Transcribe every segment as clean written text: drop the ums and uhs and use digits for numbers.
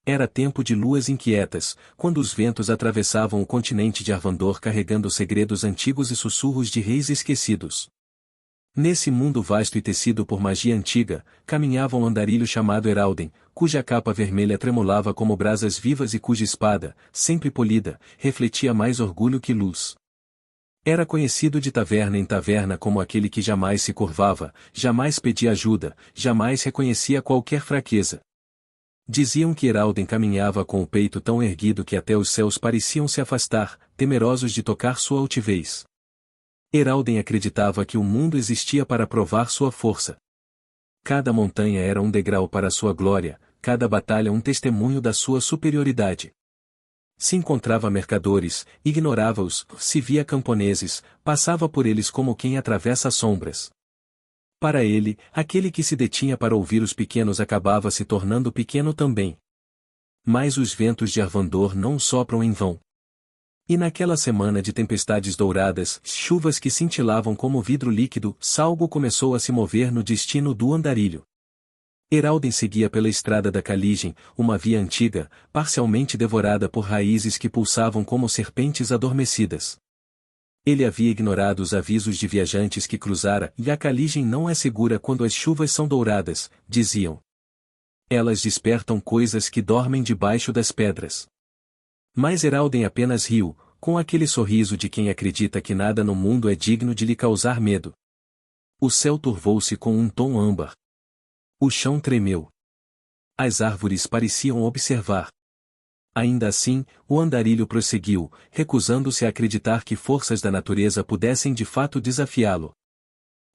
Era tempo de luas inquietas, quando os ventos atravessavam o continente de Arvandor carregando segredos antigos e sussurros de reis esquecidos. Nesse mundo vasto e tecido por magia antiga, caminhava um andarilho chamado Heraldem, cuja capa vermelha tremulava como brasas vivas e cuja espada, sempre polida, refletia mais orgulho que luz. Era conhecido de taverna em taverna como aquele que jamais se curvava, jamais pedia ajuda, jamais reconhecia qualquer fraqueza. Diziam que Heraldem caminhava com o peito tão erguido que até os céus pareciam se afastar, temerosos de tocar sua altivez. Heraldem acreditava que o mundo existia para provar sua força. Cada montanha era um degrau para sua glória, cada batalha um testemunho da sua superioridade. Se encontrava mercadores, ignorava-os, se via camponeses, passava por eles como quem atravessa sombras. Para ele, aquele que se detinha para ouvir os pequenos acabava se tornando pequeno também. Mas os ventos de Arvandor não sopram em vão. E naquela semana de tempestades douradas, chuvas que cintilavam como vidro líquido, algo começou a se mover no destino do andarilho. Heraldem seguia pela estrada da Caligem, uma via antiga, parcialmente devorada por raízes que pulsavam como serpentes adormecidas. Ele havia ignorado os avisos de viajantes que cruzara, e a Caligem não é segura quando as chuvas são douradas, diziam. Elas despertam coisas que dormem debaixo das pedras. Mas Heraldem apenas riu, com aquele sorriso de quem acredita que nada no mundo é digno de lhe causar medo. O céu turvou-se com um tom âmbar. O chão tremeu. As árvores pareciam observar. Ainda assim, o andarilho prosseguiu, recusando-se a acreditar que forças da natureza pudessem de fato desafiá-lo.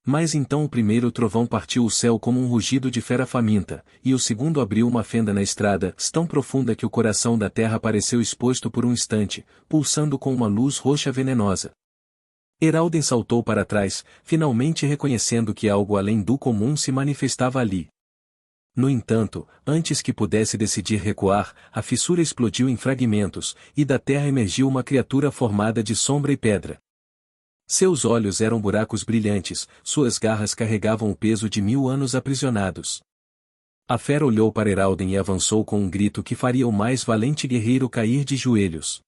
Mas então o primeiro trovão partiu o céu como um rugido de fera faminta, e o segundo abriu uma fenda na estrada, tão profunda que o coração da terra pareceu exposto por um instante, pulsando com uma luz roxa venenosa. Heraldem saltou para trás, finalmente reconhecendo que algo além do comum se manifestava ali. No entanto, antes que pudesse decidir recuar, a fissura explodiu em fragmentos, e da terra emergiu uma criatura formada de sombra e pedra. Seus olhos eram buracos brilhantes, suas garras carregavam o peso de 1000 anos aprisionados. A fera olhou para Heraldem e avançou com um grito que faria o mais valente guerreiro cair de joelhos.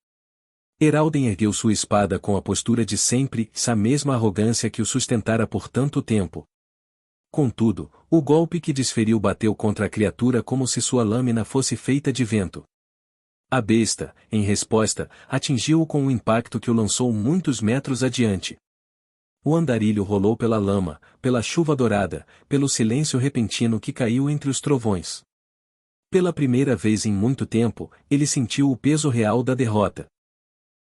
Heraldem ergueu sua espada com a postura de sempre, a mesma arrogância que o sustentara por tanto tempo. Contudo, o golpe que desferiu bateu contra a criatura como se sua lâmina fosse feita de vento. A besta, em resposta, atingiu-o com um impacto que o lançou muitos metros adiante. O andarilho rolou pela lama, pela chuva dourada, pelo silêncio repentino que caiu entre os trovões. Pela primeira vez em muito tempo, ele sentiu o peso real da derrota.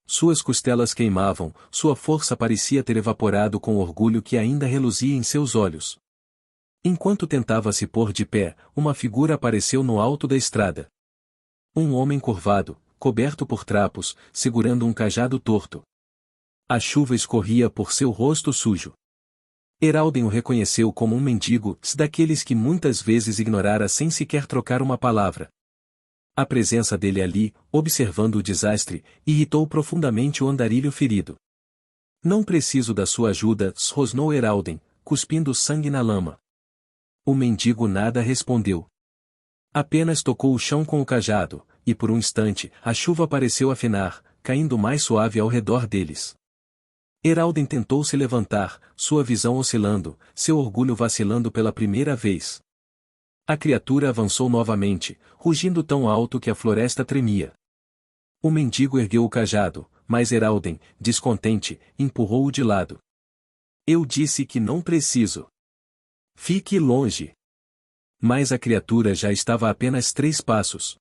Suas costelas queimavam, sua força parecia ter evaporado com o orgulho que ainda reluzia em seus olhos. Enquanto tentava se pôr de pé, uma figura apareceu no alto da estrada. Um homem curvado, coberto por trapos, segurando um cajado torto. A chuva escorria por seu rosto sujo. Heraldem o reconheceu como um mendigo, daqueles que muitas vezes ignorara sem sequer trocar uma palavra. A presença dele ali, observando o desastre, irritou profundamente o andarilho ferido. Não preciso da sua ajuda, rosnou Heraldem, cuspindo sangue na lama. O mendigo nada respondeu. Apenas tocou o chão com o cajado, e por um instante, a chuva pareceu afinar, caindo mais suave ao redor deles. Heraldem tentou se levantar, sua visão oscilando, seu orgulho vacilando pela primeira vez. A criatura avançou novamente, rugindo tão alto que a floresta tremia. O mendigo ergueu o cajado, mas Heraldem, descontente, empurrou-o de lado. Eu disse que não preciso. Fique longe. Mas a criatura já estava a apenas 3 passos.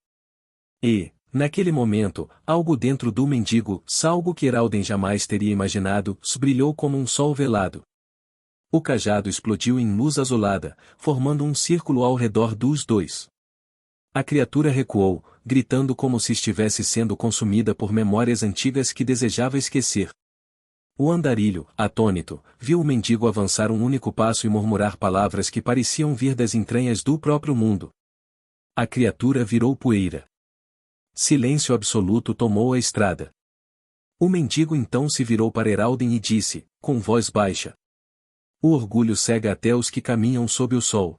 E, naquele momento, algo dentro do mendigo, algo que Heraldem jamais teria imaginado, brilhou como um sol velado. O cajado explodiu em luz azulada, formando um círculo ao redor dos dois. A criatura recuou, gritando como se estivesse sendo consumida por memórias antigas que desejava esquecer. O andarilho, atônito, viu o mendigo avançar um único passo e murmurar palavras que pareciam vir das entranhas do próprio mundo. A criatura virou poeira. Silêncio absoluto tomou a estrada. O mendigo então se virou para Heraldem e disse, com voz baixa: O orgulho cega até os que caminham sob o sol.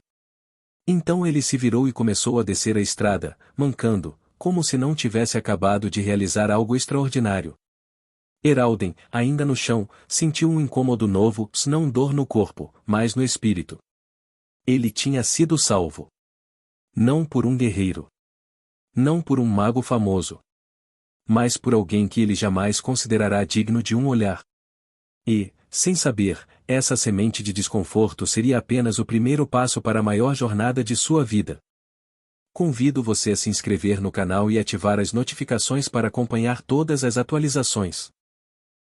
Então ele se virou e começou a descer a estrada, mancando, como se não tivesse acabado de realizar algo extraordinário. Heraldem, ainda no chão, sentiu um incômodo novo, não dor no corpo, mas no espírito. Ele tinha sido salvo. Não por um guerreiro. Não por um mago famoso. Mas por alguém que ele jamais considerará digno de um olhar. E, sem saber, essa semente de desconforto seria apenas o primeiro passo para a maior jornada de sua vida. Convido você a se inscrever no canal e ativar as notificações para acompanhar todas as atualizações.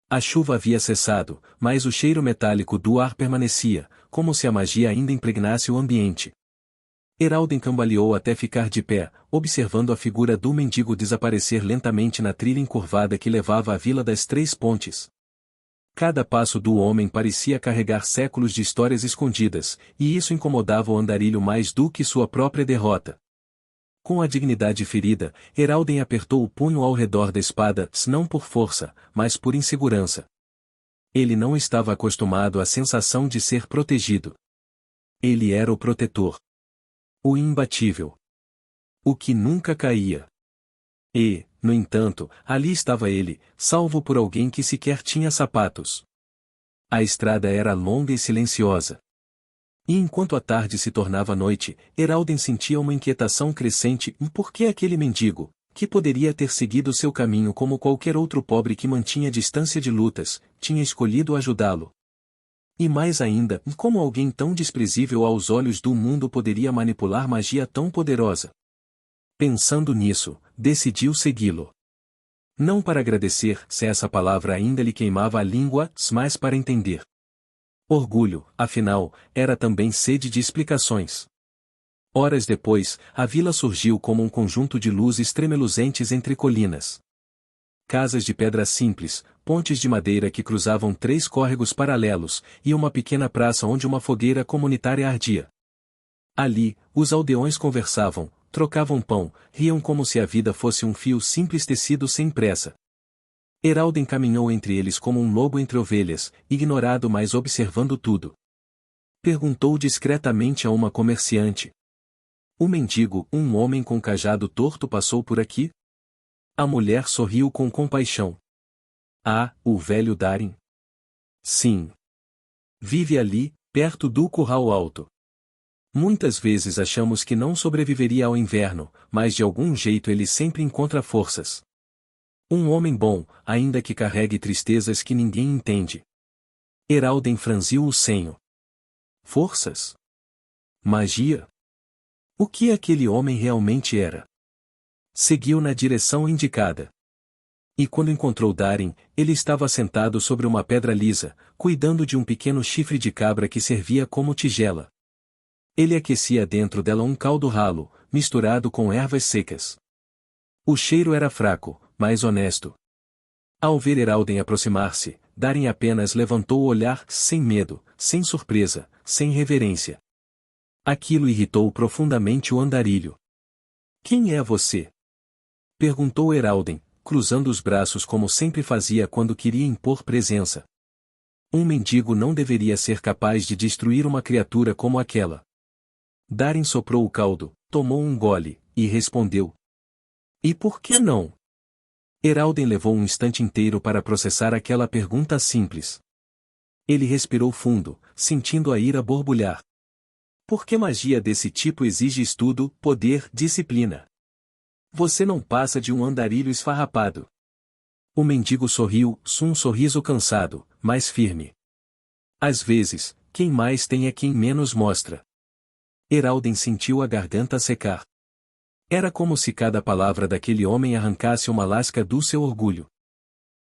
A chuva havia cessado, mas o cheiro metálico do ar permanecia, como se a magia ainda impregnasse o ambiente. Heraldem cambaleou até ficar de pé, observando a figura do mendigo desaparecer lentamente na trilha encurvada que levava à Vila das Três Pontes. Cada passo do homem parecia carregar séculos de histórias escondidas, e isso incomodava o andarilho mais do que sua própria derrota. Com a dignidade ferida, Heraldem apertou o punho ao redor da espada, não por força, mas por insegurança. Ele não estava acostumado à sensação de ser protegido. Ele era o protetor. O imbatível. O que nunca caía. E, no entanto, ali estava ele, salvo por alguém que sequer tinha sapatos. A estrada era longa e silenciosa. E enquanto a tarde se tornava noite, Heraldem sentia uma inquietação crescente. Por que aquele mendigo, que poderia ter seguido seu caminho como qualquer outro pobre que mantinha distância de lutas, tinha escolhido ajudá-lo? E mais ainda, como alguém tão desprezível aos olhos do mundo poderia manipular magia tão poderosa? Pensando nisso, decidiu segui-lo. Não para agradecer, se essa palavra ainda lhe queimava a língua, mas para entender. Orgulho, afinal, era também sede de explicações. Horas depois, a vila surgiu como um conjunto de luzes tremeluzentes entre colinas. Casas de pedra simples, pontes de madeira que cruzavam 3 córregos paralelos, e uma pequena praça onde uma fogueira comunitária ardia. Ali, os aldeões conversavam, trocavam pão, riam como se a vida fosse um fio simples tecido sem pressa. Heraldem caminhou entre eles como um lobo entre ovelhas, ignorado mas observando tudo. Perguntou discretamente a uma comerciante. O mendigo, um homem com cajado torto, passou por aqui? A mulher sorriu com compaixão. Ah, o velho Darin. Sim. Vive ali, perto do curral alto. Muitas vezes achamos que não sobreviveria ao inverno, mas de algum jeito ele sempre encontra forças. Um homem bom, ainda que carregue tristezas que ninguém entende. Heraldem franziu o senho. Forças? Magia? O que aquele homem realmente era? Seguiu na direção indicada. E quando encontrou Darin, ele estava sentado sobre uma pedra lisa, cuidando de um pequeno chifre de cabra que servia como tigela. Ele aquecia dentro dela um caldo ralo, misturado com ervas secas. O cheiro era fraco, mas honesto. Ao ver Heraldem aproximar-se, Darin apenas levantou o olhar, sem medo, sem surpresa, sem reverência. Aquilo irritou profundamente o andarilho. Quem é você? Perguntou Heraldem, cruzando os braços como sempre fazia quando queria impor presença. Um mendigo não deveria ser capaz de destruir uma criatura como aquela. Darin soprou o caldo, tomou um gole, e respondeu. E por que não? Heraldem levou um instante inteiro para processar aquela pergunta simples. Ele respirou fundo, sentindo a ira borbulhar. Por que magia desse tipo exige estudo, poder, disciplina? Você não passa de um andarilho esfarrapado. O mendigo sorriu, um sorriso cansado, mas firme. Às vezes, quem mais tem é quem menos mostra. Heraldem sentiu a garganta secar. Era como se cada palavra daquele homem arrancasse uma lasca do seu orgulho.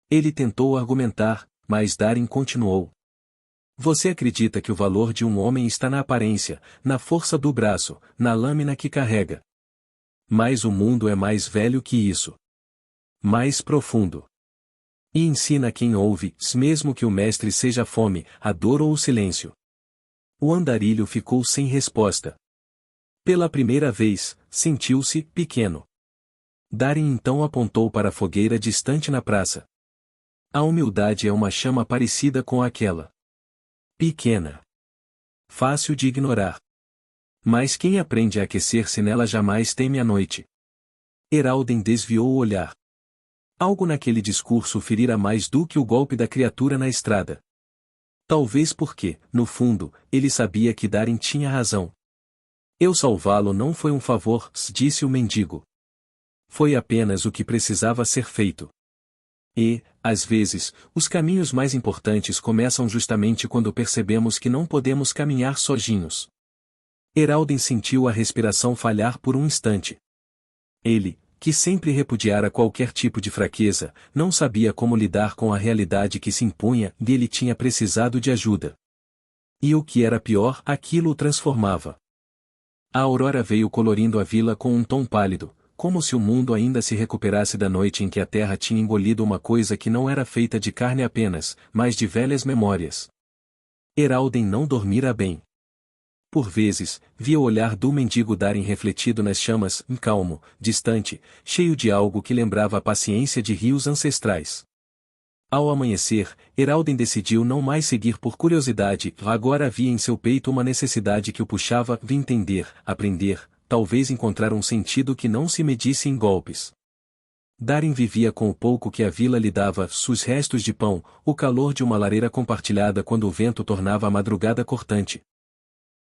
Ele tentou argumentar, mas Darin continuou. Você acredita que o valor de um homem está na aparência, na força do braço, na lâmina que carrega. Mas o mundo é mais velho que isso. Mais profundo. E ensina quem ouve, mesmo que o mestre seja a fome, a dor ou o silêncio. O andarilho ficou sem resposta. Pela primeira vez, sentiu-se pequeno. Darin então apontou para a fogueira distante na praça. A humildade é uma chama parecida com aquela. Pequena. Fácil de ignorar. Mas quem aprende a aquecer-se nela jamais teme a noite. Heraldem desviou o olhar. Algo naquele discurso ferira mais do que o golpe da criatura na estrada. Talvez porque, no fundo, ele sabia que Darin tinha razão. Eu salvá-lo não foi um favor, disse o mendigo. Foi apenas o que precisava ser feito. E, às vezes, os caminhos mais importantes começam justamente quando percebemos que não podemos caminhar sozinhos. Heraldem sentiu a respiração falhar por um instante. Ele, que sempre repudiara qualquer tipo de fraqueza, não sabia como lidar com a realidade que se impunha e ele tinha precisado de ajuda. E o que era pior, aquilo o transformava. A aurora veio colorindo a vila com um tom pálido, como se o mundo ainda se recuperasse da noite em que a terra tinha engolido uma coisa que não era feita de carne apenas, mas de velhas memórias. Heraldem não dormira bem. Por vezes, via o olhar do mendigo Darin refletido nas chamas, calmo, distante, cheio de algo que lembrava a paciência de rios ancestrais. Ao amanhecer, Heraldem decidiu não mais seguir por curiosidade, agora havia em seu peito uma necessidade que o puxava a entender, aprender, talvez encontrar um sentido que não se medisse em golpes. Darin vivia com o pouco que a vila lhe dava, os restos de pão, o calor de uma lareira compartilhada quando o vento tornava a madrugada cortante.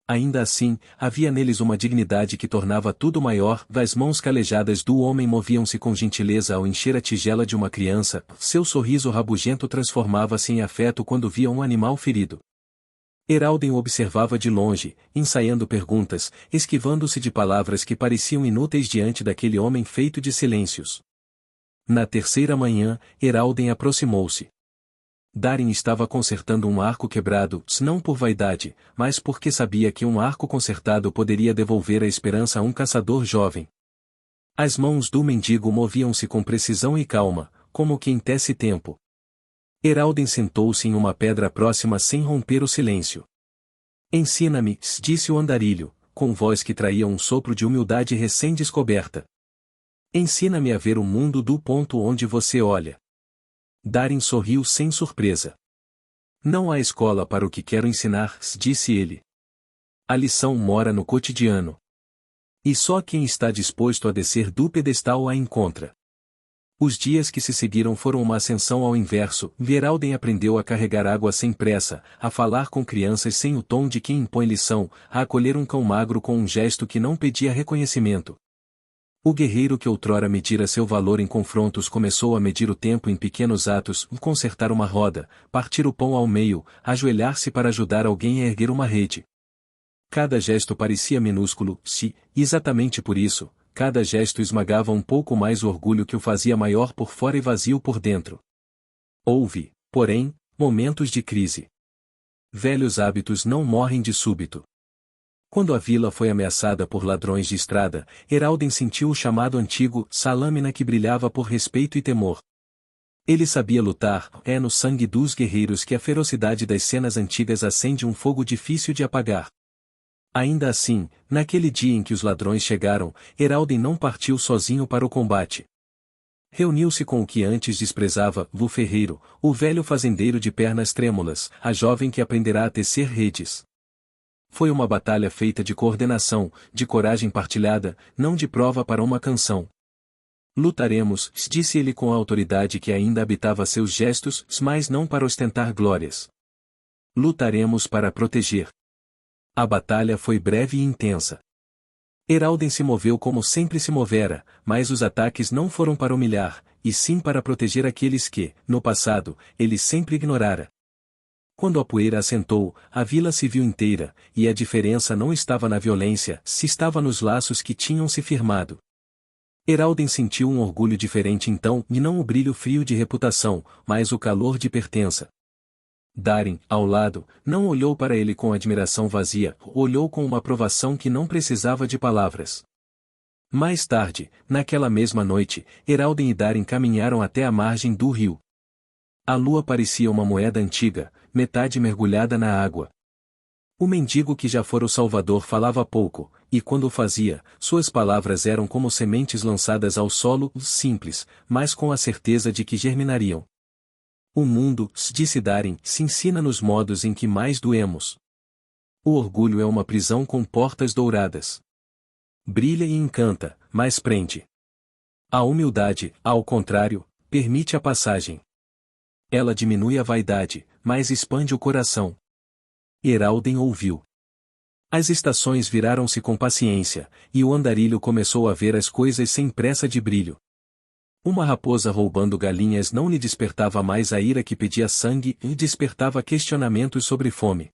Ainda assim, havia neles uma dignidade que tornava tudo maior, as mãos calejadas do homem moviam-se com gentileza ao encher a tigela de uma criança, seu sorriso rabugento transformava-se em afeto quando via um animal ferido. Heraldem o observava de longe, ensaiando perguntas, esquivando-se de palavras que pareciam inúteis diante daquele homem feito de silêncios. Na terceira manhã, Heraldem aproximou-se. Darin estava consertando um arco quebrado, não por vaidade, mas porque sabia que um arco consertado poderia devolver a esperança a um caçador jovem. As mãos do mendigo moviam-se com precisão e calma, como quem tece tempo. Heraldem sentou-se em uma pedra próxima sem romper o silêncio. Ensina-me, disse o andarilho, com voz que traía um sopro de humildade recém-descoberta. Ensina-me a ver o mundo do ponto onde você olha. Darin sorriu sem surpresa. Não há escola para o que quero ensinar, disse ele. A lição mora no cotidiano. E só quem está disposto a descer do pedestal a encontra. Os dias que se seguiram foram uma ascensão ao inverso. Heraldem aprendeu a carregar água sem pressa, a falar com crianças sem o tom de quem impõe lição, a acolher um cão magro com um gesto que não pedia reconhecimento. O guerreiro que outrora medira seu valor em confrontos começou a medir o tempo em pequenos atos, consertar uma roda, partir o pão ao meio, ajoelhar-se para ajudar alguém a erguer uma rede. Cada gesto parecia minúsculo, exatamente por isso, cada gesto esmagava um pouco mais o orgulho que o fazia maior por fora e vazio por dentro. Houve, porém, momentos de crise. Velhos hábitos não morrem de súbito. Quando a vila foi ameaçada por ladrões de estrada, Heraldem sentiu o chamado antigo, a lâmina que brilhava por respeito e temor. Ele sabia lutar, é no sangue dos guerreiros que a ferocidade das cenas antigas acende um fogo difícil de apagar. Ainda assim, naquele dia em que os ladrões chegaram, Heraldem não partiu sozinho para o combate. Reuniu-se com o que antes desprezava, o ferreiro, o velho fazendeiro de pernas trêmulas, a jovem que aprenderá a tecer redes. Foi uma batalha feita de coordenação, de coragem partilhada, não de prova para uma canção. Lutaremos, disse ele com a autoridade que ainda habitava seus gestos, mas não para ostentar glórias. Lutaremos para proteger. A batalha foi breve e intensa. Heraldem se moveu como sempre se movera, mas os ataques não foram para humilhar, e sim para proteger aqueles que, no passado, ele sempre ignorara. Quando a poeira assentou, a vila se viu inteira, e a diferença não estava na violência, se estava nos laços que tinham se firmado. Heraldem sentiu um orgulho diferente então, e não o brilho frio de reputação, mas o calor de pertença. Darin, ao lado, não olhou para ele com admiração vazia, olhou com uma aprovação que não precisava de palavras. Mais tarde, naquela mesma noite, Heraldem e Darin caminharam até a margem do rio. A lua parecia uma moeda antiga, metade mergulhada na água. O mendigo que já fora o Salvador falava pouco, e quando o fazia, suas palavras eram como sementes lançadas ao solo, simples, mas com a certeza de que germinariam. O mundo, disse Darin, se ensina nos modos em que mais doemos. O orgulho é uma prisão com portas douradas. Brilha e encanta, mas prende. A humildade, ao contrário, permite a passagem. Ela diminui a vaidade, mas expande o coração. Heraldem ouviu. As estações viraram-se com paciência, e o andarilho começou a ver as coisas sem pressa de brilho. Uma raposa roubando galinhas não lhe despertava mais a ira que pedia sangue e despertava questionamentos sobre fome.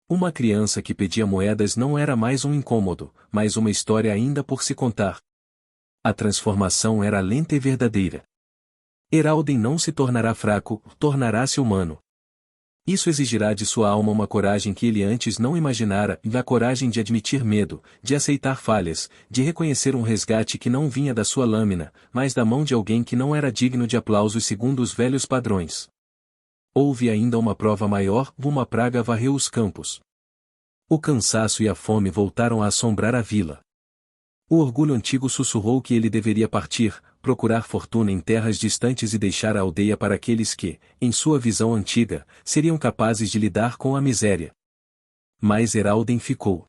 Uma criança que pedia moedas não era mais um incômodo, mas uma história ainda por se contar. A transformação era lenta e verdadeira. Heraldem não se tornará fraco, tornará-se humano. Isso exigirá de sua alma uma coragem que ele antes não imaginara, a coragem de admitir medo, de aceitar falhas, de reconhecer um resgate que não vinha da sua lâmina, mas da mão de alguém que não era digno de aplausos segundo os velhos padrões. Houve ainda uma prova maior, uma praga varreu os campos. O cansaço e a fome voltaram a assombrar a vila. O orgulho antigo sussurrou que ele deveria partir, procurar fortuna em terras distantes e deixar a aldeia para aqueles que, em sua visão antiga, seriam capazes de lidar com a miséria. Mas Heraldem ficou.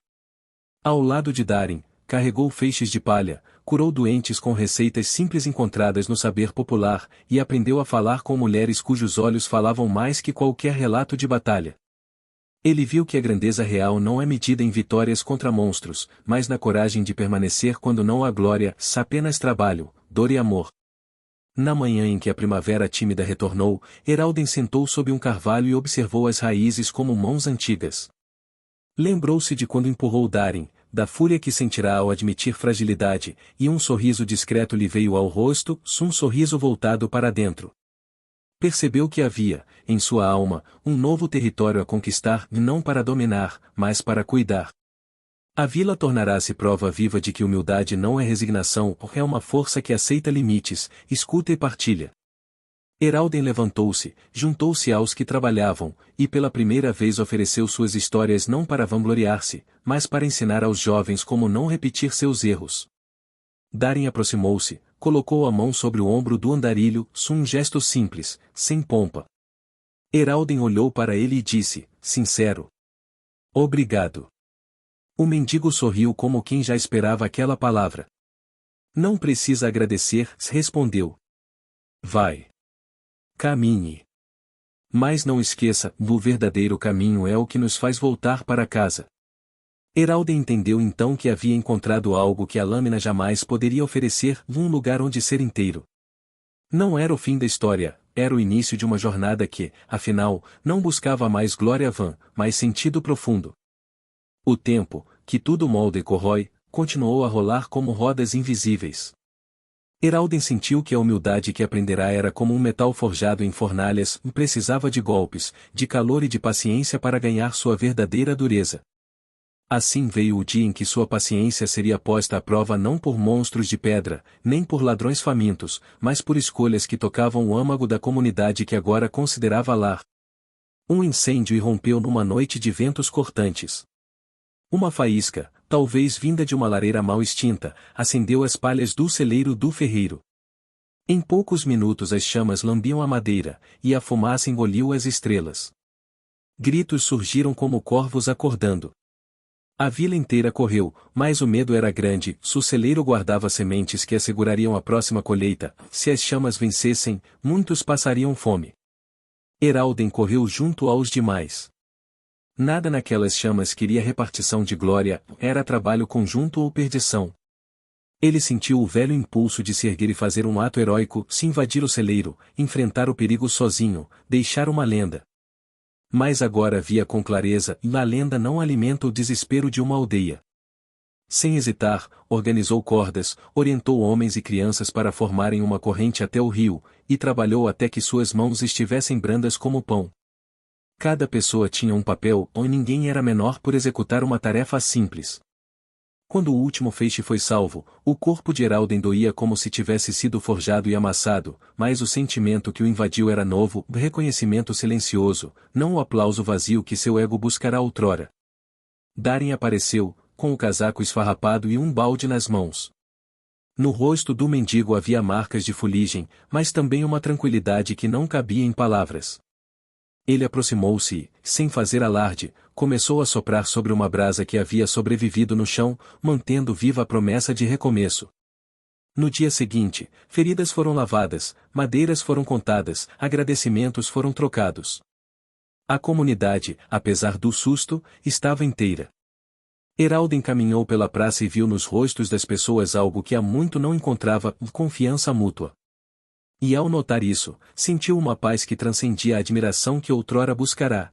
Ao lado de Darin, carregou feixes de palha, curou doentes com receitas simples encontradas no saber popular, e aprendeu a falar com mulheres cujos olhos falavam mais que qualquer relato de batalha. Ele viu que a grandeza real não é medida em vitórias contra monstros, mas na coragem de permanecer quando não há glória, apenas trabalho, dor e amor. Na manhã em que a primavera tímida retornou, Heraldem sentou sob um carvalho e observou as raízes como mãos antigas. Lembrou-se de quando empurrou Darin, da fúria que sentirá ao admitir fragilidade, e um sorriso discreto lhe veio ao rosto, um sorriso voltado para dentro. Percebeu que havia, em sua alma, um novo território a conquistar, não para dominar, mas para cuidar. A vila tornará-se prova viva de que humildade não é resignação, é uma força que aceita limites, escuta e partilha. Heraldem levantou-se, juntou-se aos que trabalhavam, e pela primeira vez ofereceu suas histórias não para vangloriar-se, mas para ensinar aos jovens como não repetir seus erros. Darin aproximou-se, colocou a mão sobre o ombro do andarilho, um gesto simples, sem pompa. Heraldem olhou para ele e disse, sincero: obrigado. O mendigo sorriu como quem já esperava aquela palavra. Não precisa agradecer, respondeu. Vai. Caminhe. Mas não esqueça, o verdadeiro caminho é o que nos faz voltar para casa. Heraldem entendeu então que havia encontrado algo que a lâmina jamais poderia oferecer, um lugar onde ser inteiro. Não era o fim da história, era o início de uma jornada que, afinal, não buscava mais glória vã, mas sentido profundo. O tempo, que tudo molda e corrói, continuou a rolar como rodas invisíveis. Heraldem sentiu que a humildade que aprenderá era como um metal forjado em fornalhas, e precisava de golpes, de calor e de paciência para ganhar sua verdadeira dureza. Assim veio o dia em que sua paciência seria posta à prova não por monstros de pedra, nem por ladrões famintos, mas por escolhas que tocavam o âmago da comunidade que agora considerava lar. Um incêndio irrompeu numa noite de ventos cortantes. Uma faísca, talvez vinda de uma lareira mal extinta, acendeu as palhas do celeiro do ferreiro. Em poucos minutos as chamas lambiam a madeira, e a fumaça engoliu as estrelas. Gritos surgiram como corvos acordando. A vila inteira correu, mas o medo era grande, o celeiro guardava sementes que assegurariam a próxima colheita, se as chamas vencessem, muitos passariam fome. Heraldem correu junto aos demais. Nada naquelas chamas queria repartição de glória, era trabalho conjunto ou perdição. Ele sentiu o velho impulso de se erguer e fazer um ato heróico, se invadir o celeiro, enfrentar o perigo sozinho, deixar uma lenda. Mas agora via com clareza, e a lenda não alimenta o desespero de uma aldeia. Sem hesitar, organizou cordas, orientou homens e crianças para formarem uma corrente até o rio, e trabalhou até que suas mãos estivessem brandas como pão. Cada pessoa tinha um papel, e ninguém era menor por executar uma tarefa simples. Quando o último feixe foi salvo, o corpo de Heraldem doía como se tivesse sido forjado e amassado, mas o sentimento que o invadiu era novo, reconhecimento silencioso, não o aplauso vazio que seu ego buscará outrora. Darin apareceu, com o casaco esfarrapado e um balde nas mãos. No rosto do mendigo havia marcas de fuligem, mas também uma tranquilidade que não cabia em palavras. Ele aproximou-se e, sem fazer alarde, começou a soprar sobre uma brasa que havia sobrevivido no chão, mantendo viva a promessa de recomeço. No dia seguinte, feridas foram lavadas, madeiras foram contadas, agradecimentos foram trocados. A comunidade, apesar do susto, estava inteira. Heraldem caminhou pela praça e viu nos rostos das pessoas algo que há muito não encontrava: confiança mútua. E ao notar isso, sentiu uma paz que transcendia a admiração que outrora buscará.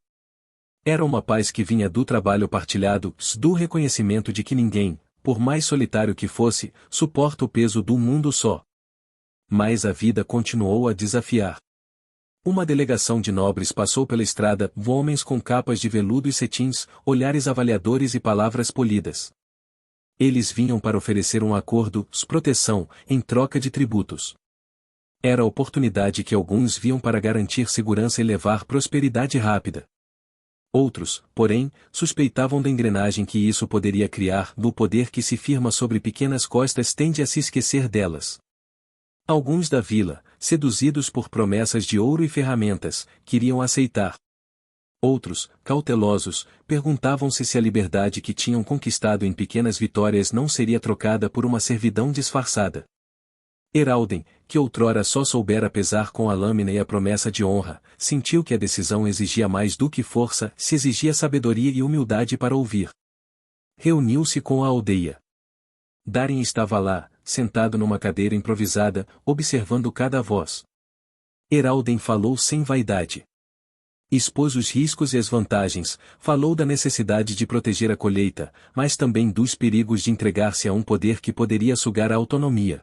Era uma paz que vinha do trabalho partilhado, do reconhecimento de que ninguém, por mais solitário que fosse, suporta o peso do mundo só. Mas a vida continuou a desafiar. Uma delegação de nobres passou pela estrada, homens com capas de veludo e cetins, olhares avaliadores e palavras polidas. Eles vinham para oferecer um acordo, proteção, em troca de tributos. Era a oportunidade que alguns viam para garantir segurança e levar prosperidade rápida. Outros, porém, suspeitavam da engrenagem que isso poderia criar. Do poder que se firma sobre pequenas costas tende a se esquecer delas. Alguns da vila, seduzidos por promessas de ouro e ferramentas, queriam aceitar. Outros, cautelosos, perguntavam-se se a liberdade que tinham conquistado em pequenas vitórias não seria trocada por uma servidão disfarçada. Heraldem, que outrora só soubera pesar com a lâmina e a promessa de honra, sentiu que a decisão exigia mais do que força, se exigia sabedoria e humildade para ouvir. Reuniu-se com a aldeia. Darin estava lá, sentado numa cadeira improvisada, observando cada voz. Heraldem falou sem vaidade. Expôs os riscos e as vantagens, falou da necessidade de proteger a colheita, mas também dos perigos de entregar-se a um poder que poderia sugar a autonomia.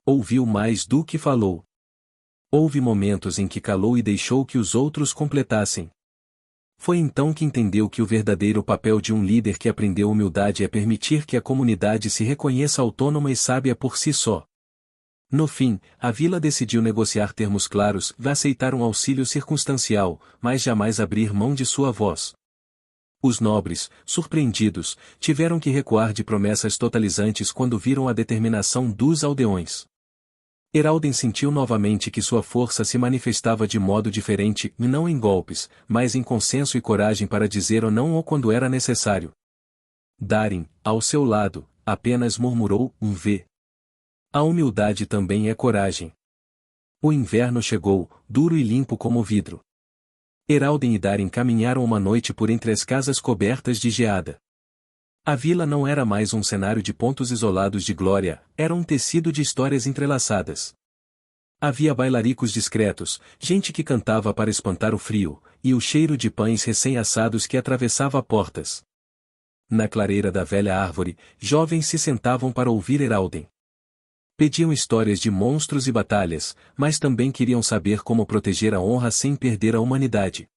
Ouviu mais do que falou. Houve momentos em que calou e deixou que os outros completassem. Foi então que entendeu que o verdadeiro papel de um líder que aprendeu humildade é permitir que a comunidade se reconheça autônoma e sábia por si só. No fim, a vila decidiu negociar termos claros, aceitar um auxílio circunstancial, mas jamais abrir mão de sua voz. Os nobres, surpreendidos, tiveram que recuar de promessas totalizantes quando viram a determinação dos aldeões. Heraldem sentiu novamente que sua força se manifestava de modo diferente, não em golpes, mas em consenso e coragem para dizer ou não ou quando era necessário. Darin, ao seu lado, apenas murmurou: vê. A humildade também é coragem. O inverno chegou, duro e limpo como vidro. Heraldem e Darin caminharam uma noite por entre as casas cobertas de geada. A vila não era mais um cenário de pontos isolados de glória, era um tecido de histórias entrelaçadas. Havia bailaricos discretos, gente que cantava para espantar o frio, e o cheiro de pães recém-assados que atravessava portas. Na clareira da velha árvore, jovens se sentavam para ouvir Heraldem. Pediam histórias de monstros e batalhas, mas também queriam saber como proteger a honra sem perder a humanidade.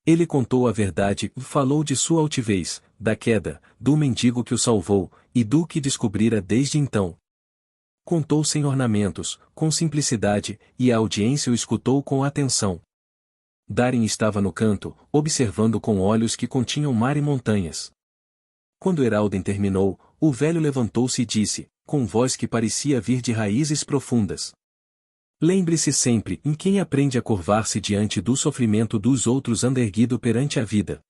Ele contou a verdade, falou de sua altivez, da queda, do mendigo que o salvou, e do que descobrira desde então. Contou sem ornamentos, com simplicidade, e a audiência o escutou com atenção. Darin estava no canto, observando com olhos que continham mar e montanhas. Quando Heraldem terminou, o velho levantou-se e disse, com voz que parecia vir de raízes profundas: lembre-se sempre, em quem aprende a curvar-se diante do sofrimento dos outros anda erguido perante a vida.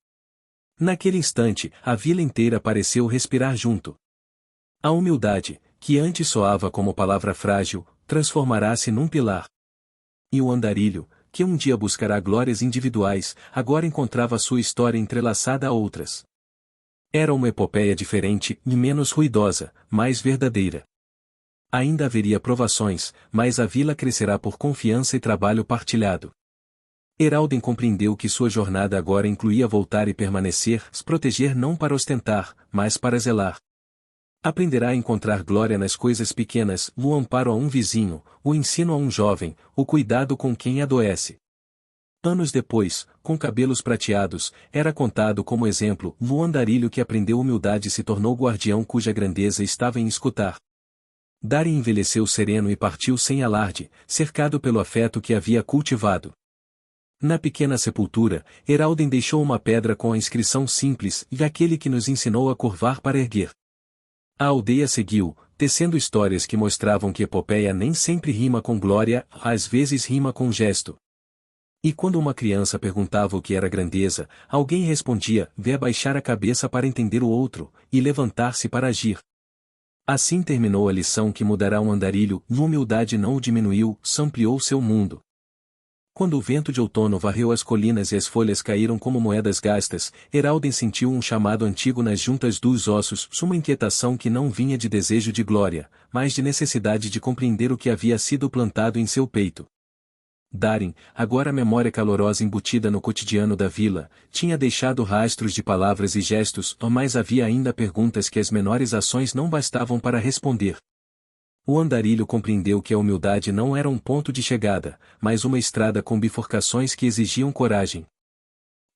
Naquele instante, a vila inteira pareceu respirar junto. A humildade, que antes soava como palavra frágil, transformará-se num pilar. E o andarilho, que um dia buscará glórias individuais, agora encontrava sua história entrelaçada a outras. Era uma epopeia diferente, e menos ruidosa, mais verdadeira. Ainda haveria provações, mas a vila crescerá por confiança e trabalho partilhado. Heraldem compreendeu que sua jornada agora incluía voltar e permanecer, se proteger não para ostentar, mas para zelar. Aprenderá a encontrar glória nas coisas pequenas, o amparo a um vizinho, o ensino a um jovem, o cuidado com quem adoece. Anos depois, com cabelos prateados, era contado como exemplo, o andarilho que aprendeu humildade se tornou guardião cuja grandeza estava em escutar. Darin envelheceu sereno e partiu sem alarde, cercado pelo afeto que havia cultivado. Na pequena sepultura, Heraldem deixou uma pedra com a inscrição simples, e aquele que nos ensinou a curvar para erguer. A aldeia seguiu, tecendo histórias que mostravam que epopeia nem sempre rima com glória, às vezes rima com gesto. E quando uma criança perguntava o que era grandeza, alguém respondia: vê abaixar a cabeça para entender o outro, e levantar-se para agir. Assim terminou a lição que mudará um andarilho, e humildade não o diminuiu, ampliou seu mundo. Quando o vento de outono varreu as colinas e as folhas caíram como moedas gastas, Heraldem sentiu um chamado antigo nas juntas dos ossos, uma inquietação que não vinha de desejo de glória, mas de necessidade de compreender o que havia sido plantado em seu peito. Darin, agora a memória calorosa embutida no cotidiano da vila, tinha deixado rastros de palavras e gestos, mas havia ainda perguntas que as menores ações não bastavam para responder. O andarilho compreendeu que a humildade não era um ponto de chegada, mas uma estrada com bifurcações que exigiam coragem.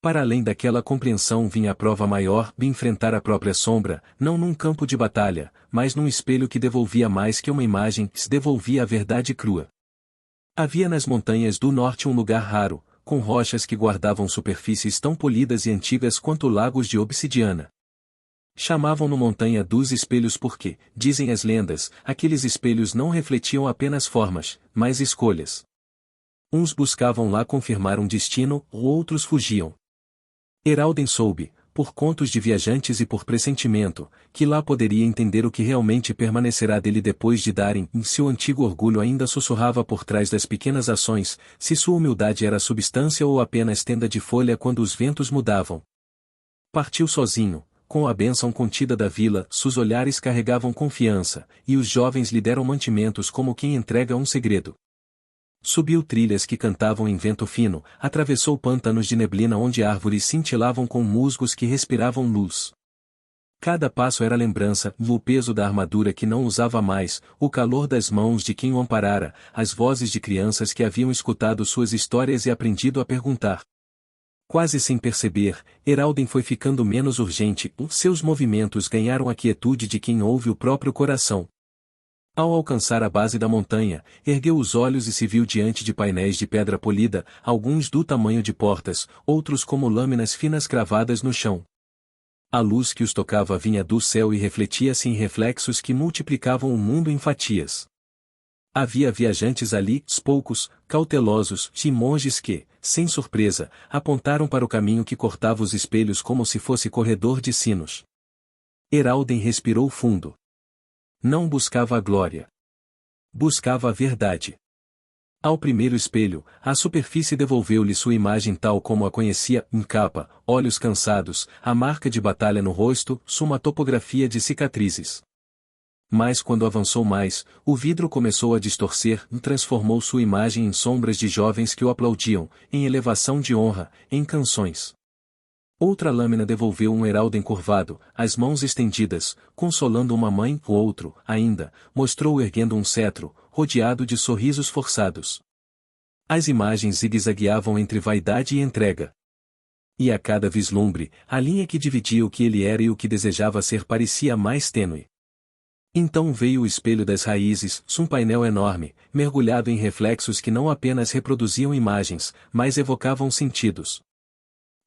Para além daquela compreensão vinha a prova maior de enfrentar a própria sombra, não num campo de batalha, mas num espelho que devolvia mais que uma imagem, se devolvia a verdade crua. Havia nas montanhas do norte um lugar raro, com rochas que guardavam superfícies tão polidas e antigas quanto lagos de obsidiana. Chamavam-no Montanha dos Espelhos porque, dizem as lendas, aqueles espelhos não refletiam apenas formas, mas escolhas. Uns buscavam lá confirmar um destino, outros fugiam. Heraldem soube, por contos de viajantes e por pressentimento, que lá poderia entender o que realmente permanecerá dele depois de Darin, se o antigo orgulho ainda sussurrava por trás das pequenas ações, se sua humildade era substância ou apenas tenda de folha quando os ventos mudavam. Partiu sozinho. Com a bênção contida da vila, seus olhares carregavam confiança, e os jovens lhe deram mantimentos como quem entrega um segredo. Subiu trilhas que cantavam em vento fino, atravessou pântanos de neblina onde árvores cintilavam com musgos que respiravam luz. Cada passo era lembrança, o peso da armadura que não usava mais, o calor das mãos de quem o amparara, as vozes de crianças que haviam escutado suas histórias e aprendido a perguntar. Quase sem perceber, Heraldem foi ficando menos urgente, seus movimentos ganharam a quietude de quem ouve o próprio coração. Ao alcançar a base da montanha, ergueu os olhos e se viu diante de painéis de pedra polida, alguns do tamanho de portas, outros como lâminas finas cravadas no chão. A luz que os tocava vinha do céu e refletia-se em reflexos que multiplicavam o mundo em fatias. Havia viajantes ali, poucos, cautelosos, e monges que, sem surpresa, apontaram para o caminho que cortava os espelhos como se fosse corredor de sinos. Heraldem respirou fundo. Não buscava a glória. Buscava a verdade. Ao primeiro espelho, a superfície devolveu-lhe sua imagem tal como a conhecia, em capa, olhos cansados, a marca de batalha no rosto, suma topografia de cicatrizes. Mas quando avançou mais, o vidro começou a distorcer e transformou sua imagem em sombras de jovens que o aplaudiam, em elevação de honra, em canções. Outra lâmina devolveu um heraldo encurvado, as mãos estendidas, consolando uma mãe, o outro, ainda, mostrou erguendo um cetro, rodeado de sorrisos forçados. As imagens zigue-zagueavam entre vaidade e entrega. E a cada vislumbre, a linha que dividia o que ele era e o que desejava ser parecia mais tênue. Então veio o espelho das raízes, um painel enorme, mergulhado em reflexos que não apenas reproduziam imagens, mas evocavam sentidos.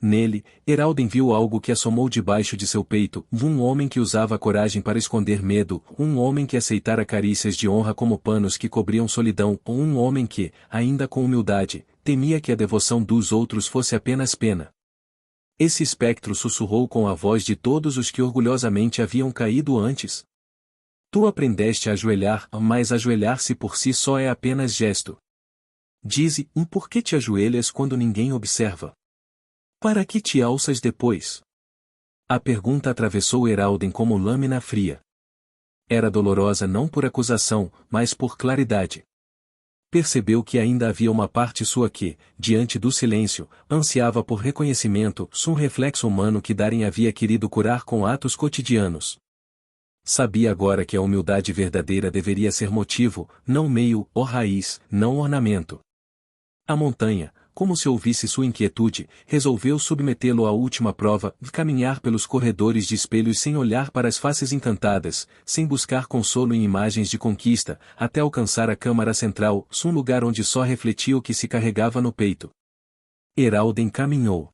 Nele, Heraldem viu algo que assomou debaixo de seu peito, um homem que usava a coragem para esconder medo, um homem que aceitara carícias de honra como panos que cobriam solidão, ou um homem que, ainda com humildade, temia que a devoção dos outros fosse apenas pena. Esse espectro sussurrou com a voz de todos os que orgulhosamente haviam caído antes. Tu aprendeste a ajoelhar, mas ajoelhar-se por si só é apenas gesto. Dize, por que te ajoelhas quando ninguém observa? Para que te alças depois? A pergunta atravessou Heraldem como lâmina fria. Era dolorosa não por acusação, mas por claridade. Percebeu que ainda havia uma parte sua que, diante do silêncio, ansiava por reconhecimento, um reflexo humano que Darin havia querido curar com atos cotidianos. Sabia agora que a humildade verdadeira deveria ser motivo, não meio, ou raiz, não ornamento. A montanha, como se ouvisse sua inquietude, resolveu submetê-lo à última prova, caminhar pelos corredores de espelhos sem olhar para as faces encantadas, sem buscar consolo em imagens de conquista, até alcançar a câmara central, um lugar onde só refletia o que se carregava no peito. Heraldem caminhou.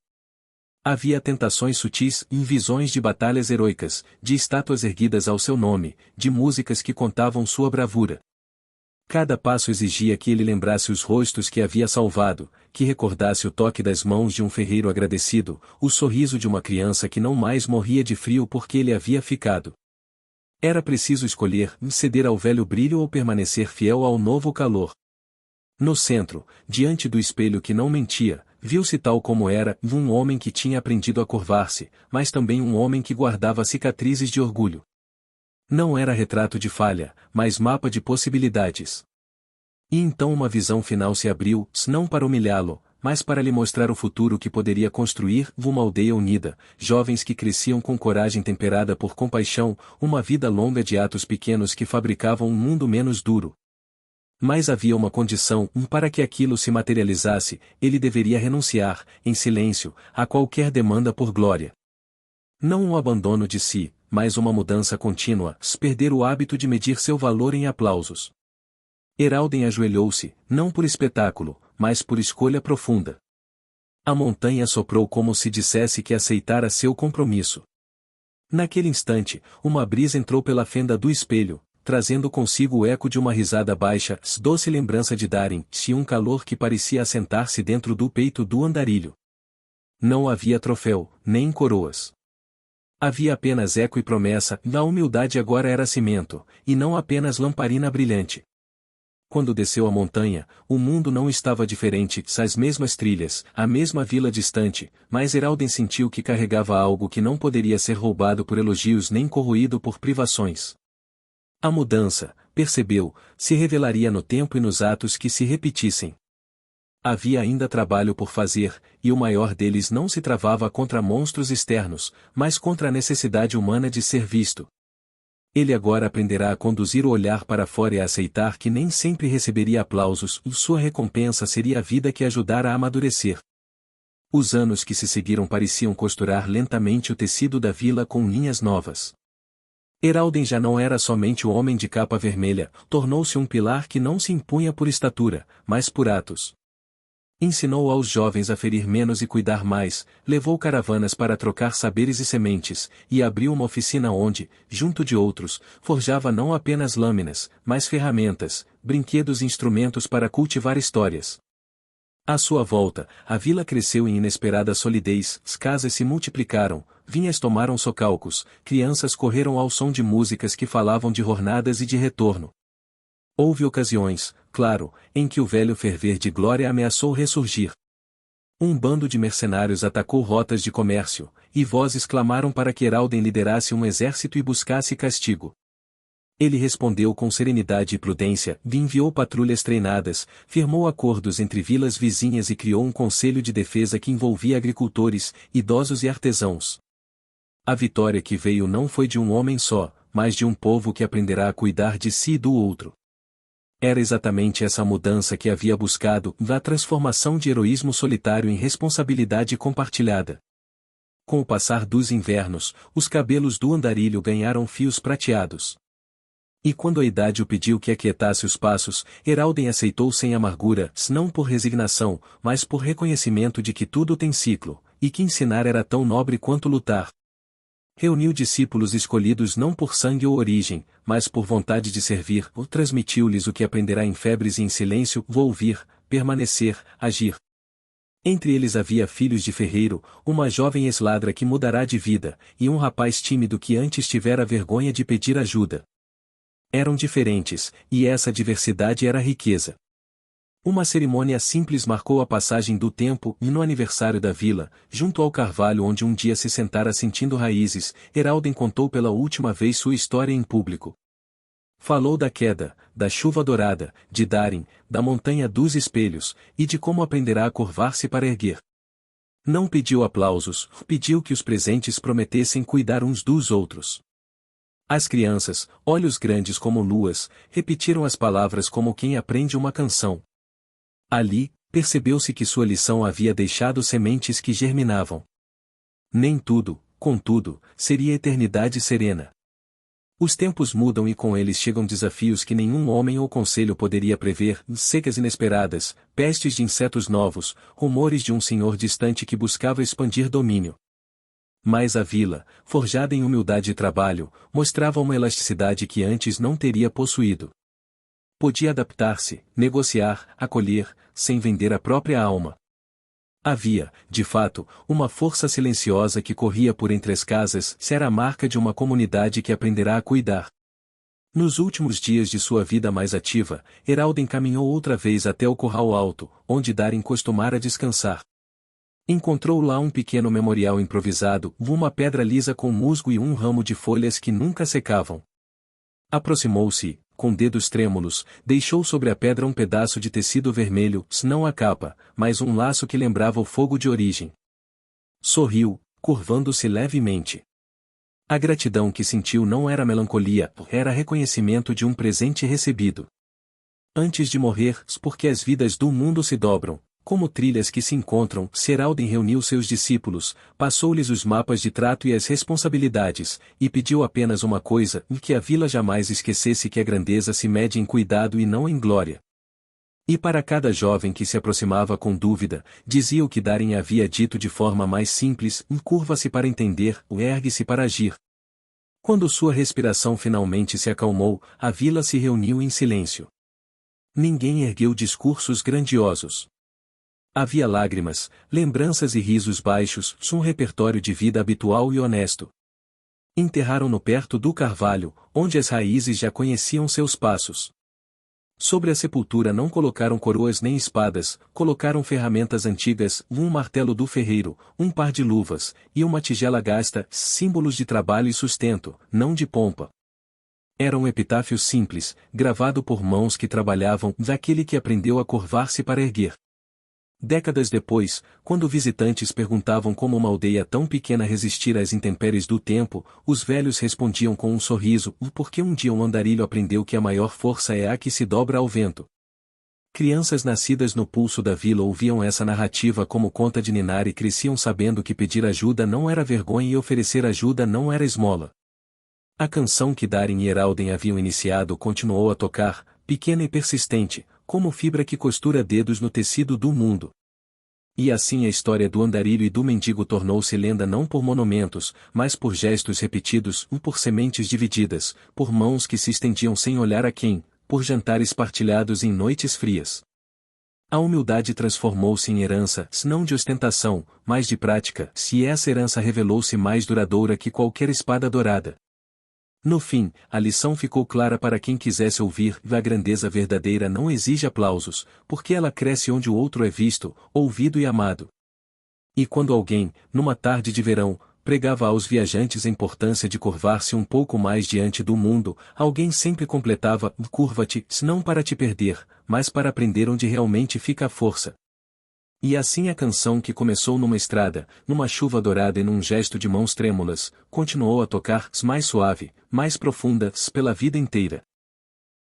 Havia tentações sutis, visões de batalhas heroicas, de estátuas erguidas ao seu nome, de músicas que contavam sua bravura. Cada passo exigia que ele lembrasse os rostos que havia salvado, que recordasse o toque das mãos de um ferreiro agradecido, o sorriso de uma criança que não mais morria de frio porque ele havia ficado. Era preciso escolher, ceder ao velho brilho ou permanecer fiel ao novo calor. No centro, diante do espelho que não mentia, viu-se tal como era, um homem que tinha aprendido a curvar-se, mas também um homem que guardava cicatrizes de orgulho. Não era retrato de falha, mas mapa de possibilidades. E então uma visão final se abriu, não para humilhá-lo, mas para lhe mostrar o futuro que poderia construir, uma aldeia unida, jovens que cresciam com coragem temperada por compaixão, uma vida longa de atos pequenos que fabricavam um mundo menos duro. Mas havia uma condição, para que aquilo se materializasse, ele deveria renunciar, em silêncio, a qualquer demanda por glória. Não um abandono de si, mas uma mudança contínua, perder o hábito de medir seu valor em aplausos. Heraldem ajoelhou-se, não por espetáculo, mas por escolha profunda. A montanha soprou como se dissesse que aceitara seu compromisso. Naquele instante, uma brisa entrou pela fenda do espelho, trazendo consigo o eco de uma risada baixa, doce lembrança de Darin, e um calor que parecia assentar-se dentro do peito do andarilho. Não havia troféu, nem coroas. Havia apenas eco e promessa, a humildade agora era cimento, e não apenas lamparina brilhante. Quando desceu a montanha, o mundo não estava diferente, as mesmas trilhas, a mesma vila distante, mas Heraldem sentiu que carregava algo que não poderia ser roubado por elogios nem corroído por privações. A mudança, percebeu, se revelaria no tempo e nos atos que se repetissem. Havia ainda trabalho por fazer, e o maior deles não se travava contra monstros externos, mas contra a necessidade humana de ser visto. Ele agora aprenderá a conduzir o olhar para fora e a aceitar que nem sempre receberia aplausos, e sua recompensa seria a vida que ajudara a amadurecer. Os anos que se seguiram pareciam costurar lentamente o tecido da vila com linhas novas. Heraldem já não era somente o homem de capa vermelha, tornou-se um pilar que não se impunha por estatura, mas por atos. Ensinou aos jovens a ferir menos e cuidar mais, levou caravanas para trocar saberes e sementes, e abriu uma oficina onde, junto de outros, forjava não apenas lâminas, mas ferramentas, brinquedos e instrumentos para cultivar histórias. À sua volta, a vila cresceu em inesperada solidez, as casas se multiplicaram, vinhas tomaram socalcos, crianças correram ao som de músicas que falavam de jornadas e de retorno. Houve ocasiões, claro, em que o velho ferver de glória ameaçou ressurgir. Um bando de mercenários atacou rotas de comércio, e vozes clamaram para que Heraldem liderasse um exército e buscasse castigo. Ele respondeu com serenidade e prudência, enviou patrulhas treinadas, firmou acordos entre vilas vizinhas e criou um conselho de defesa que envolvia agricultores, idosos e artesãos. A vitória que veio não foi de um homem só, mas de um povo que aprenderá a cuidar de si e do outro. Era exatamente essa mudança que havia buscado, a transformação de heroísmo solitário em responsabilidade compartilhada. Com o passar dos invernos, os cabelos do andarilho ganharam fios prateados. E quando a idade o pediu que aquietasse os passos, Heraldem aceitou sem amargura, não por resignação, mas por reconhecimento de que tudo tem ciclo, e que ensinar era tão nobre quanto lutar. Reuniu discípulos escolhidos não por sangue ou origem, mas por vontade de servir, ou transmitiu-lhes o que aprenderá em febres e em silêncio, ouvir, permanecer, agir. Entre eles havia filhos de ferreiro, uma jovem esladra que mudará de vida, e um rapaz tímido que antes tivera vergonha de pedir ajuda. Eram diferentes, e essa diversidade era riqueza. Uma cerimônia simples marcou a passagem do tempo, e no aniversário da vila, junto ao carvalho onde um dia se sentara sentindo raízes, Heraldem contou pela última vez sua história em público. Falou da queda, da chuva dourada, de Darin, da montanha dos espelhos, e de como aprenderá a curvar-se para erguer. Não pediu aplausos, pediu que os presentes prometessem cuidar uns dos outros. As crianças, olhos grandes como luas, repetiram as palavras como quem aprende uma canção. Ali, percebeu-se que sua lição havia deixado sementes que germinavam. Nem tudo, contudo, seria eternidade serena. Os tempos mudam e com eles chegam desafios que nenhum homem ou conselho poderia prever, secas inesperadas, pestes de insetos novos, rumores de um senhor distante que buscava expandir domínio. Mas a vila, forjada em humildade e trabalho, mostrava uma elasticidade que antes não teria possuído. Podia adaptar-se, negociar, acolher, sem vender a própria alma. Havia, de fato, uma força silenciosa que corria por entre as casas, se era a marca de uma comunidade que aprenderá a cuidar. Nos últimos dias de sua vida mais ativa, Heralden caminhou outra vez até o curral alto, onde Darin costumara descansar. Encontrou lá um pequeno memorial improvisado, uma pedra lisa com musgo e um ramo de folhas que nunca secavam. Aproximou-se, com dedos trêmulos, deixou sobre a pedra um pedaço de tecido vermelho, não a capa, mas um laço que lembrava o fogo de origem. Sorriu, curvando-se levemente. A gratidão que sentiu não era melancolia, era reconhecimento de um presente recebido. Antes de morrer, porque as vidas do mundo se dobram, como trilhas que se encontram, Heralden reuniu seus discípulos, passou-lhes os mapas de trato e as responsabilidades, e pediu apenas uma coisa, que a vila jamais esquecesse que a grandeza se mede em cuidado e não em glória. E para cada jovem que se aproximava com dúvida, dizia o que Darin havia dito de forma mais simples, curva-se para entender, ergue-se para agir. Quando sua respiração finalmente se acalmou, a vila se reuniu em silêncio. Ninguém ergueu discursos grandiosos. Havia lágrimas, lembranças e risos baixos, um repertório de vida habitual e honesto. Enterraram-no perto do carvalho, onde as raízes já conheciam seus passos. Sobre a sepultura não colocaram coroas nem espadas, colocaram ferramentas antigas, um martelo do ferreiro, um par de luvas, e uma tigela gasta, símbolos de trabalho e sustento, não de pompa. Era um epitáfio simples, gravado por mãos que trabalhavam, daquele que aprendeu a curvar-se para erguer. Décadas depois, quando visitantes perguntavam como uma aldeia tão pequena resistira às intempéries do tempo, os velhos respondiam com um sorriso, porque um dia um andarilho aprendeu que a maior força é a que se dobra ao vento. Crianças nascidas no pulso da vila ouviam essa narrativa como conta de ninar e cresciam sabendo que pedir ajuda não era vergonha e oferecer ajuda não era esmola. A canção que Darin e Heralden haviam iniciado continuou a tocar, pequena e persistente, como fibra que costura dedos no tecido do mundo. E assim a história do andarilho e do mendigo tornou-se lenda não por monumentos, mas por gestos repetidos, por sementes divididas, por mãos que se estendiam sem olhar a quem, por jantares partilhados em noites frias. A humildade transformou-se em herança, não de ostentação, mas de prática, e essa herança revelou-se mais duradoura que qualquer espada dourada. No fim, a lição ficou clara para quem quisesse ouvir, a grandeza verdadeira não exige aplausos, porque ela cresce onde o outro é visto, ouvido e amado. E quando alguém, numa tarde de verão, pregava aos viajantes a importância de curvar-se um pouco mais diante do mundo, alguém sempre completava, curva-te, não para te perder, mas para aprender onde realmente fica a força. E assim a canção que começou numa estrada, numa chuva dourada e num gesto de mãos trêmulas, continuou a tocar, mais suave, mais profunda, pela vida inteira.